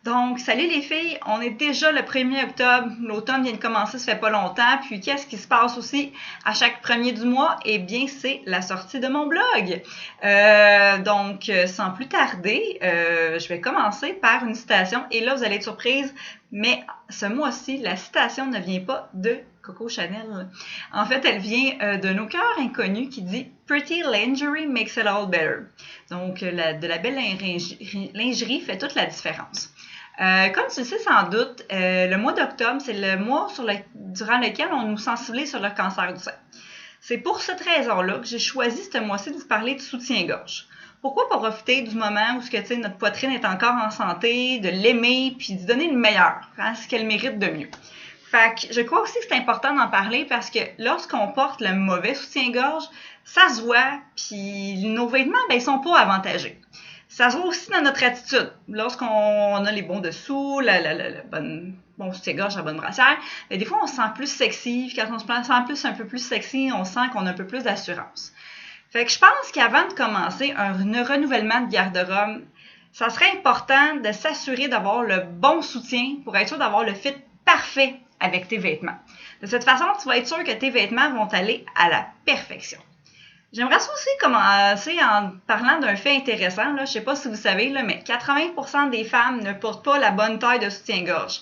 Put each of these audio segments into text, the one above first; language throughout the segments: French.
Donc, salut les filles, on est déjà le 1er octobre, l'automne vient de commencer, ça fait pas longtemps, puis qu'est-ce qui se passe aussi à chaque premier du mois? Eh bien, c'est la sortie de mon blog. Donc, sans plus tarder, je vais commencer par une citation, et là, vous allez être surprise, mais ce mois-ci, la citation ne vient pas de Coco Chanel. En fait, elle vient d'un auteur inconnu qui dit « Pretty lingerie makes it all better ». Donc, de la belle lingerie fait toute la différence. Comme tu le sais sans doute, le mois d'octobre, c'est le mois durant lequel on nous sensibilise sur le cancer du sein. C'est pour cette raison-là que j'ai choisi ce mois-ci de vous parler de soutien-gorge. Pourquoi pas profiter du moment où notre poitrine est encore en santé, de l'aimer, puis de donner le meilleur, ce qu'elle mérite de mieux. Fait que je crois aussi que c'est important d'en parler parce que lorsqu'on porte le mauvais soutien-gorge, ça se voit, puis nos vêtements, ils sont pas avantagés. Ça se voit aussi dans notre attitude. Lorsqu'on a les bons dessous, le bon soutien-gorge, la bonne brassière, des fois on se sent plus sexy. Quand on se sent un peu plus sexy, on sent qu'on a un peu plus d'assurance. Fait que je pense qu'avant de commencer un renouvellement de garde-robe, ça serait important de s'assurer d'avoir le bon soutien pour être sûr d'avoir le fit parfait avec tes vêtements. De cette façon, tu vas être sûr que tes vêtements vont aller à la perfection. J'aimerais aussi commencer en parlant d'un fait intéressant. Je ne sais pas si vous savez, mais 80% des femmes ne portent pas la bonne taille de soutien-gorge.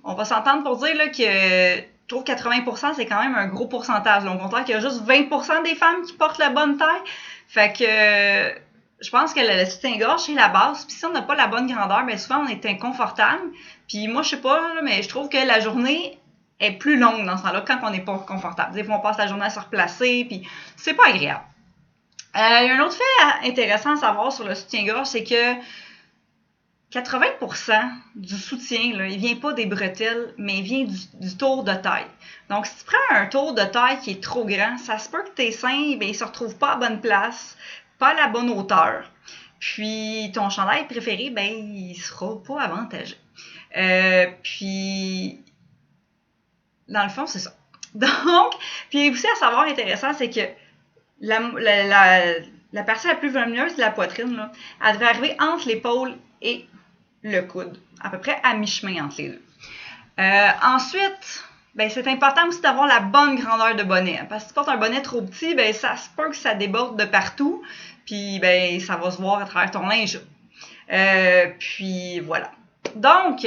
On va s'entendre pour dire que je trouve 80%, c'est quand même un gros pourcentage. On compte qu'il y a juste 20% des femmes qui portent la bonne taille. Fait que je pense que le soutien-gorge, c'est la base. Puis si on n'a pas la bonne grandeur, souvent on est inconfortable. Puis moi, je sais pas, mais je trouve que la journée est plus longue dans ce temps-là quand on n'est pas confortable. Des fois, on passe la journée à se replacer, puis c'est pas agréable. Il y a un autre fait intéressant à savoir sur le soutien-gorge, c'est que 80% du soutien, là, il vient pas des bretelles, mais il vient du tour de taille. Donc, si tu prends un tour de taille qui est trop grand, ça se peut que tes seins, ils se retrouvent pas à bonne place, pas à la bonne hauteur. Puis, ton chandail préféré, il sera pas avantagé. Puis, dans le fond, c'est ça. Donc, puis aussi à savoir intéressant, c'est que la partie la plus volumineuse de la poitrine, là, elle devrait arriver entre l'épaule et le coude, à peu près à mi-chemin entre les deux. Ensuite, c'est important aussi d'avoir la bonne grandeur de bonnet. Parce que si tu portes un bonnet trop petit, ça se peut que ça déborde de partout, puis ça va se voir à travers ton linge. Puis voilà. Donc,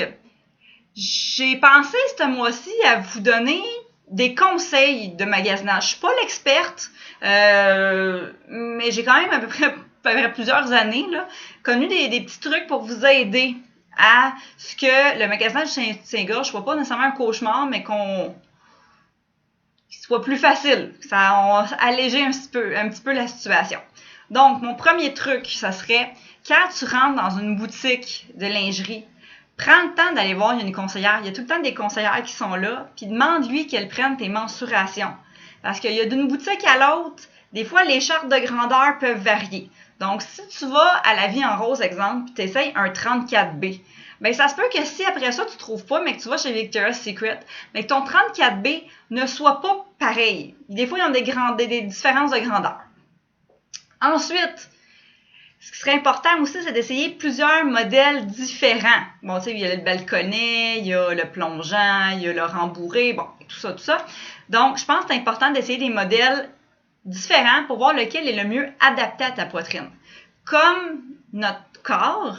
j'ai pensé ce mois-ci à vous donner des conseils de magasinage. Je suis pas l'experte, mais j'ai quand même à peu près plusieurs années connu des petits trucs pour vous aider à ce que le magasinage du soutien-gorge soit pas nécessairement un cauchemar, mais qu'il soit plus facile. Ça a allégé un petit peu la situation. Donc, mon premier truc, ça serait quand tu rentres dans une boutique de lingerie, prends le temps d'aller voir une conseillère. Il y a tout le temps des conseillères qui sont là, puis demande-lui qu'elle prenne tes mensurations. Parce qu'il y a d'une boutique à l'autre, des fois, les chartes de grandeur peuvent varier. Donc, si tu vas à la Vie en Rose, exemple, puis tu essayes un 34B, ça se peut que si après ça, tu ne trouves pas, mais que tu vas chez Victoria's Secret, mais que ton 34B ne soit pas pareil. Des fois, il y a des différences de grandeur. Ensuite, ce qui serait important aussi, c'est d'essayer plusieurs modèles différents. Bon, tu sais, il y a le balconnet, il y a le plongeant, il y a le rembourré, tout ça. Donc, je pense que c'est important d'essayer des modèles différents pour voir lequel est le mieux adapté à ta poitrine. Comme notre corps,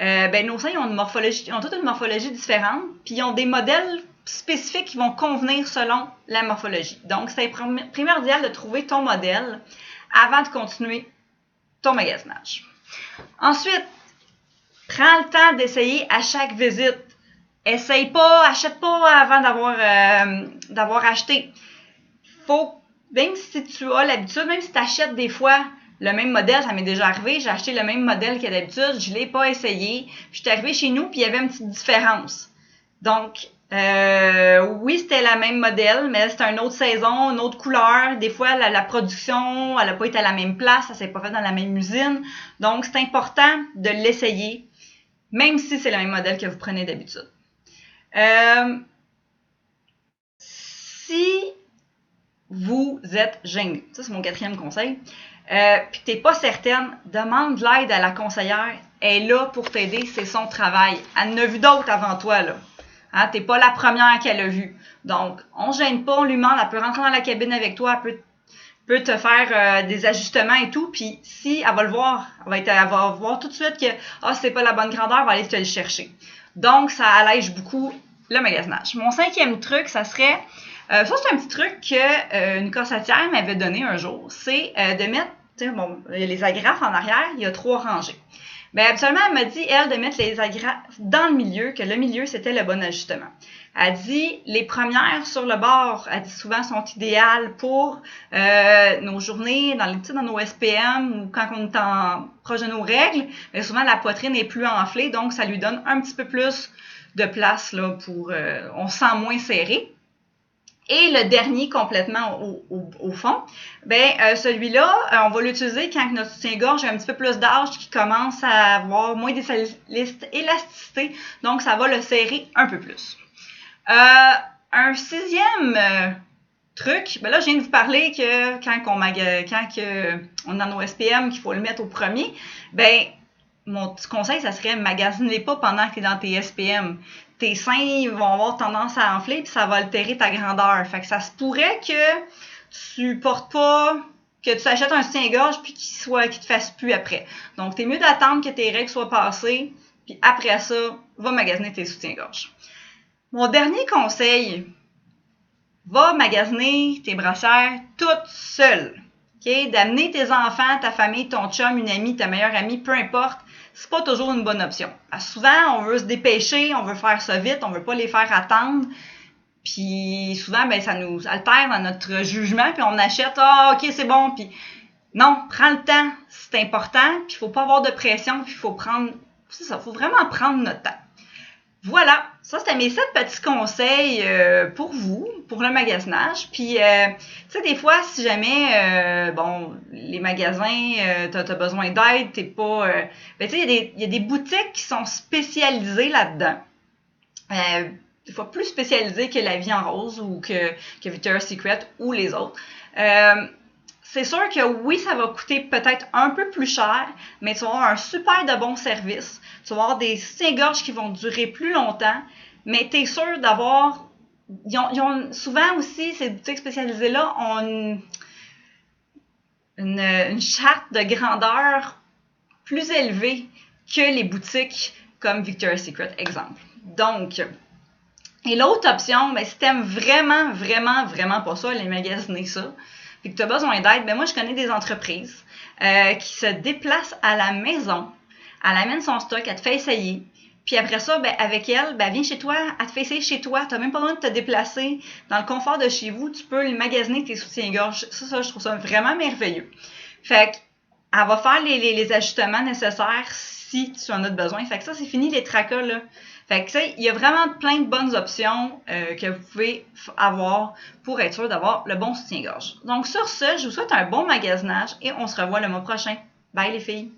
nos seins ont toute une morphologie différente, puis ils ont des modèles spécifiques qui vont convenir selon la morphologie. Donc, c'est primordial de trouver ton modèle avant de continuer ton magasinage. Ensuite, prends le temps d'essayer à chaque visite. Essaye pas, achète pas avant d'avoir acheté. Même si tu as l'habitude, même si tu achètes des fois le même modèle, ça m'est déjà arrivé, j'ai acheté le même modèle que d'habitude, je l'ai pas essayé, je suis arrivée chez nous puis il y avait une petite différence. Donc, oui, c'était le même modèle, mais c'était une autre saison, une autre couleur. Des fois, la production, elle n'a pas été à la même place, ça s'est pas fait dans la même usine. Donc, c'est important de l'essayer, même si c'est le même modèle que vous prenez d'habitude. Si vous êtes gêné, ça c'est mon 4e conseil, puis que tu n'es pas certaine, demande de l'aide à la conseillère. est là pour t'aider, c'est son travail. Elle en a vu d'autres avant toi, là. Hein, t'es pas la première qu'elle a vue. Donc, on ne gêne pas, on lui demande, elle peut rentrer dans la cabine avec toi, elle peut te faire des ajustements et tout, puis si elle va le voir, elle va voir tout de suite que c'est pas la bonne grandeur, elle va aller te le chercher. Donc, ça allège beaucoup le magasinage. Mon 5e truc, ça serait, ça c'est un petit truc que une corsetière m'avait donné un jour, c'est de mettre, les agrafes en arrière, il y a 3 rangées. Bien, habituellement, elle m'a dit, elle, de mettre les agrafes dans le milieu, que le milieu, c'était le bon ajustement. Elle dit, les premières sur le bord, elle dit souvent, sont idéales pour nos journées, dans nos SPM ou quand on est proche de nos règles. Mais souvent, la poitrine est plus enflée, donc ça lui donne un petit peu plus de place là, pour... on se sent moins serré. Et le dernier complètement au fond, celui-là, on va l'utiliser quand notre soutien-gorge a un petit peu plus d'âge, qui commence à avoir moins d'élasticité, donc ça va le serrer un peu plus. Un 6e truc, là je viens de vous parler que quand on est dans nos SPM, qu'il faut le mettre au premier, mon petit conseil, ça serait magasiner pas pendant que tu es dans tes SPM. Tes seins vont avoir tendance à enfler puis ça va altérer ta grandeur. Fait que ça se pourrait que tu portes pas, que tu achètes un soutien-gorge puis qu'il te fasse plus après. Donc, t'es mieux d'attendre que tes règles soient passées puis après ça, va magasiner tes soutiens-gorge. Mon dernier conseil, va magasiner tes brassières toute seule. Okay? D'amener tes enfants, ta famille, ton chum, une amie, ta meilleure amie, peu importe, c'est pas toujours une bonne option. Parce que souvent, on veut se dépêcher, on veut faire ça vite, on veut pas les faire attendre. Puis souvent, ça nous altère dans notre jugement, puis on achète, ok, c'est bon. Puis non, prends le temps, c'est important, puis il faut pas avoir de pression, puis il faut vraiment prendre notre temps. Voilà, ça c'était mes 7 petits conseils pour vous, pour le magasinage. Puis, tu sais, des fois, si jamais, les magasins, t'as besoin d'aide, t'es pas... tu sais, il y a des boutiques qui sont spécialisées là-dedans. Des fois plus spécialisées que La Vie en Rose ou que Victoria's Secret ou les autres. C'est sûr que oui, ça va coûter peut-être un peu plus cher, mais tu vas avoir un super de bon service. Tu vas avoir des soutiens-gorge qui vont durer plus longtemps, mais tu es sûr d'avoir... souvent aussi, ces boutiques spécialisées-là ont une charte de grandeur plus élevée que les boutiques comme Victoria's Secret, exemple. Donc, et l'autre option, si tu n'aimes vraiment, vraiment, vraiment pas ça, aller magasiner ça, puis que tu as besoin d'aide, moi, je connais des entreprises qui se déplacent à la maison, elle amène son stock, elle te fait essayer, puis après ça, avec elle, elle vient chez toi, elle te fait essayer chez toi, tu n'as même pas besoin de te déplacer dans le confort de chez vous, tu peux magasiner tes soutiens-gorge. Ça, je trouve ça vraiment merveilleux. Fait qu'elle va faire les ajustements nécessaires si tu en as besoin. Fait que ça, c'est fini les tracas, là. Fait que ça, il y a vraiment plein de bonnes options que vous pouvez avoir pour être sûr d'avoir le bon soutien-gorge. Donc sur ce, je vous souhaite un bon magasinage et on se revoit le mois prochain. Bye les filles!